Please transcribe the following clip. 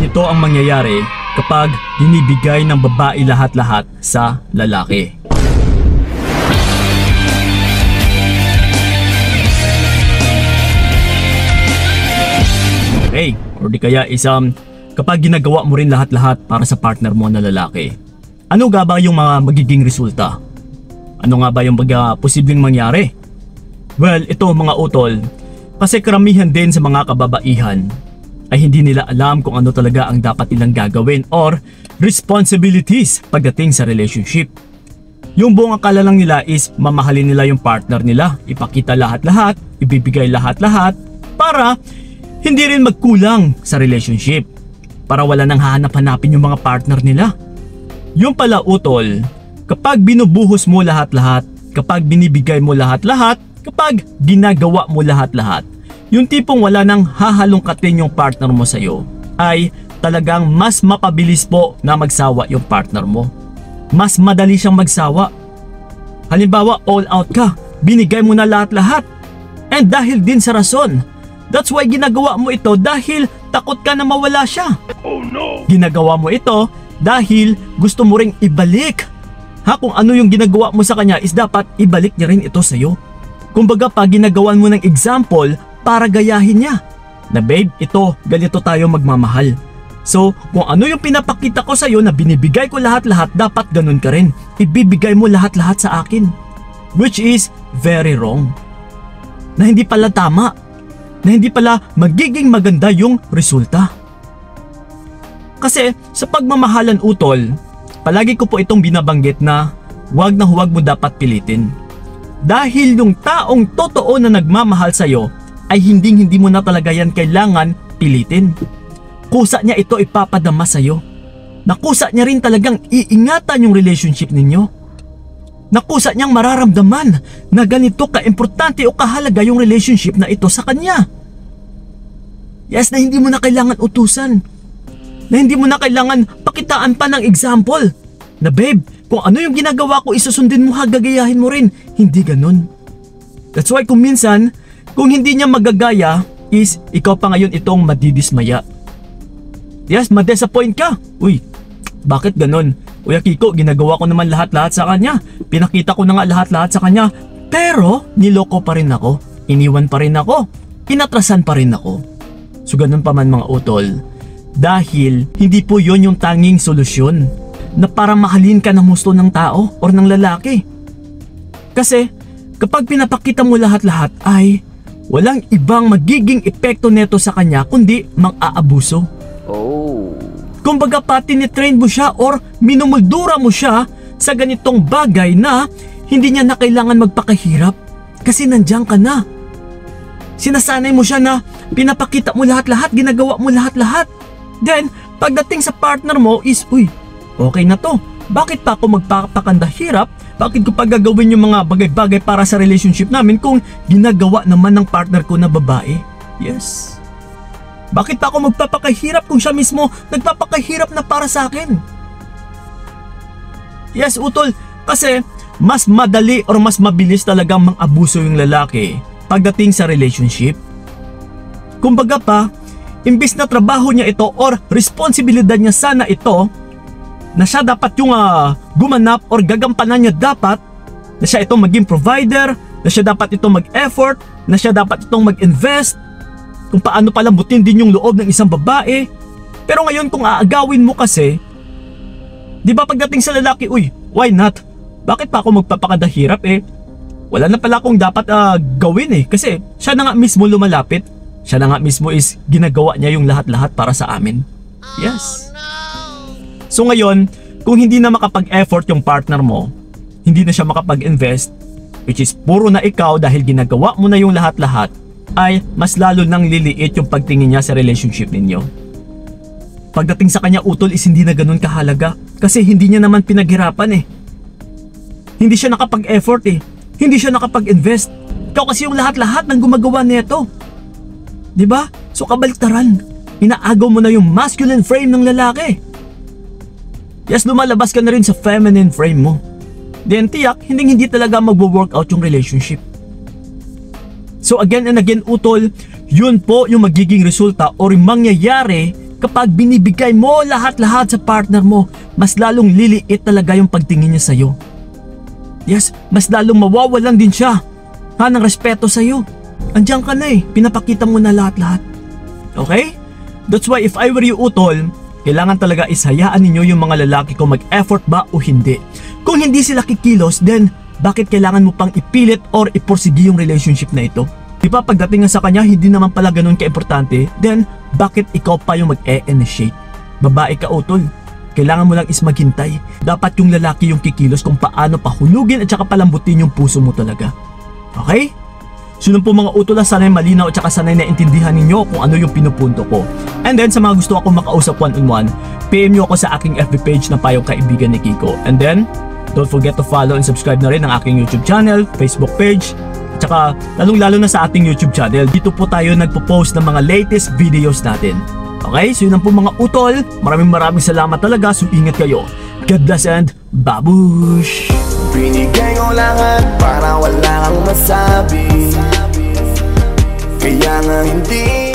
ganito ang mangyayari kapag binibigay ng babae lahat-lahat sa lalaki. Okay, or di kaya kapag ginagawa mo rin lahat-lahat para sa partner mo na lalaki. Ano nga ba yung mga magiging resulta? Ano nga ba yung posibleng mangyari? Well, ito mga utol, kasi karamihan din sa mga kababaihan ay hindi nila alam kung ano talaga ang dapat nilang gagawin or responsibilities pagdating sa relationship. Yung buong akala lang nila is mamahalin nila yung partner nila, ipakita lahat-lahat, ibibigay lahat-lahat para hindi rin magkulang sa relationship, para wala nang hahanap-hanapin yung mga partner nila. Yung pala utol, kapag binubuhos mo lahat-lahat, kapag binibigay mo lahat-lahat, kapag ginagawa mo lahat-lahat, yung tipong wala nang hahalongkatin yung partner mo sa'yo, ay talagang mas mapabilis po na magsawa yung partner mo. Mas madali siyang magsawa. Halimbawa, all out ka, binigay mo na lahat-lahat. And dahil din sa rason, that's why ginagawa mo ito dahil takot ka na mawala siya. Oh no! Ginagawa mo ito dahil gusto mo ring ibalik. Kung ano yung ginagawa mo sa kanya is dapat ibalik niya rin ito sa'yo. Kumbaga pa ginagawan mo ng example para gayahin niya. Na babe, ito, ganito tayo magmamahal. So, kung ano yung pinapakita ko sa'yo na binibigay ko lahat-lahat, dapat ganun ka rin. Ibibigay mo lahat-lahat sa akin. Which is very wrong. Na hindi pala tama. Na hindi pala magiging maganda yung resulta. Kasi sa pagmamahalan utol, palagi ko po itong binabanggit na huwag mo dapat pilitin. Dahil yung taong totoo na nagmamahal sa'yo ay hindi mo na talaga yan kailangan pilitin. Kusa niya ito ipapadama sa'yo. Nakusa niya rin talagang iingatan yung relationship ninyo. Nakusa niyang mararamdaman na ganito ka-importante o kahalaga yung relationship na ito sa kanya. Yes, na hindi mo na kailangan utusan. Na hindi mo na kailangan pakitaan pa ng example. Na babe, kung ano yung ginagawa ko isusundin mo ha, gagayahin mo rin. Hindi ganun. That's why kung minsan, kung hindi niya magagaya, is ikaw pa ngayon itong madidismaya. Yes, ma-disappoint ka. Uy, bakit ganun? Kuya Kiko, ginagawa ko naman lahat-lahat sa kanya. Pinakita ko na nga lahat-lahat sa kanya. Pero, niloko pa rin ako. Iniwan pa rin ako. Inatrasan pa rin ako. So ganun pa man mga utol. Dahil, hindi po yon yung tanging solusyon na para mahalin ka ng husto ng tao or ng lalaki. Kasi, kapag pinapakita mo lahat-lahat ay walang ibang magiging epekto neto sa kanya kundi mang-aabuso. Kumbaga pati ni-train mo siya or minumuldura mo siya sa ganitong bagay na hindi niya na kailangan magpakahirap kasi nandiyan ka na. Sinasanay mo siya na pinapakita mo lahat-lahat, ginagawa mo lahat-lahat. Then, pagdating sa partner mo is, uy, okay na to. Bakit pa ako magpapakandahirap? Bakit ko pa gagawin yung mga bagay-bagay para sa relationship namin kung ginagawa naman ng partner ko na babae? Yes. Bakit pa ako magpapakahirap kung siya mismo nagpapakahirap na para sa akin? Yes, utol. Kasi mas madali or mas mabilis talagang mang-abuso yung lalaki pagdating sa relationship. Kumbaga pa, imbis na trabaho niya ito or responsibilidad niya sana ito, na siya dapat yung gumanap or gagampanan niya dapat, na siya itong maging provider, na siya dapat itong mag-effort, na siya dapat itong mag-invest, kung paano palambutin din yung loob ng isang babae. Pero ngayon kung aagawin mo kasi, di ba pagdating sa lalaki, uy, why not? Bakit pa ako magpapakadahirap wala na pala akong dapat gawin kasi siya na nga mismo lumalapit. Siya na nga mismo is ginagawa niya yung lahat-lahat para sa amin. Yes. So ngayon, kung hindi na makapag-effort yung partner mo, hindi na siya makapag-invest, which is puro na ikaw dahil ginagawa mo na yung lahat-lahat, ay mas lalo nang liliit yung pagtingin niya sa relationship ninyo. Pagdating sa kanya utol is hindi na ganun kahalaga kasi hindi niya naman pinaghirapan Hindi siya nakapag-effort Hindi siya nakapag-invest. Ikaw kasi yung lahat-lahat ng gumagawa nito. Diba? So kabaliktaran. Inaagaw mo na yung masculine frame ng lalaki. Yes, lumalabas ka na rin sa feminine frame mo. Then tiyak, hindi talaga magwo-workout yung relationship. So again and again utol, yun po yung magiging resulta or yung mangyayari kapag binibigay mo lahat-lahat sa partner mo, mas lalong liliit talaga yung pagtingin niya sa'yo. Yes, mas lalong mawawalan din siya ng respeto sa'yo. Andiyan ka na pinapakita mo na lahat-lahat. Okay? That's why if I were you, utol, kailangan talaga ishayaan ninyo yung mga lalaki kung mag-effort ba o hindi. Kung hindi sila kikilos, then bakit kailangan mo pang ipilit or iporsige yung relationship na ito? Di ba pagdating nga sa kanya, hindi naman pala ganun ka-importante, then bakit ikaw pa yung mag-e-initiate? Babae ka, utol. Kailangan mo lang is maghintay. Dapat yung lalaki yung kikilos kung paano pahulugin at saka palambutin yung puso mo talaga. Okay? So yun po mga utol, sanay malinaw at saka sanay naintindihan ninyo kung ano yung pinupunto ko. And then sa mga gusto akong makausap one-on-one, PM nyo ako sa aking FB page na Payong Kaibigan ni Kiko. And then, don't forget to follow and subscribe na rin ang aking YouTube channel, Facebook page, at saka lalong-lalo na sa ating YouTube channel. Dito po tayo nagpo-post ng mga latest videos natin. Okay, so yun po mga utol. Maraming salamat talaga. So ingat kayo. God bless and babush! Binigay ko lahat para wala kang masabi. Kaya nga hindi